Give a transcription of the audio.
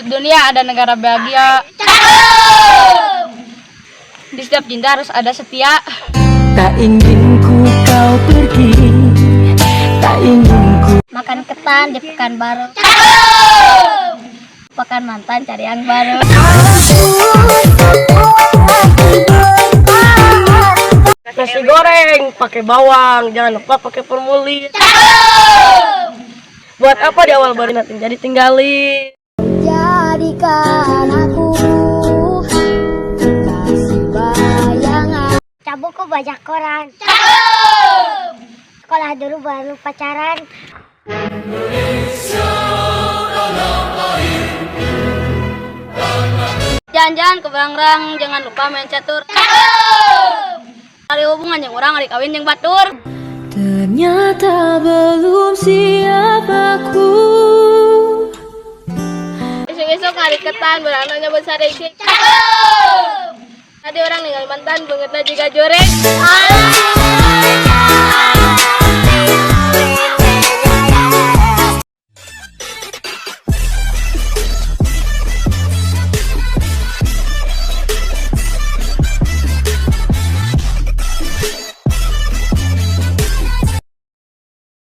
sudut dunia ada negara bahagia. Di setiap cinta harus ada setia. Tak ingin ku kau pergi, tak ingin ku Makan ketan di Pekanbaru. Pekan mantan cari yang baru. Nasi goreng pakai bawang, jangan lupa pakai formulir. Buat apa di awal baru nanti jadi tinggali. Jadikan aku kasih bayangan. Cabutku baca koran. Sekolah dulu baru pacaran. Jalan-jalan ke Barangrang, jangan lupa main catur. Cari hubungan yang orang, hari kawin yang batur. ternyata belum siap aku. Besok-besok hari ketan, beranaknya besar isi. Tadi orang ninggal mantan, bangetnya juga jorek.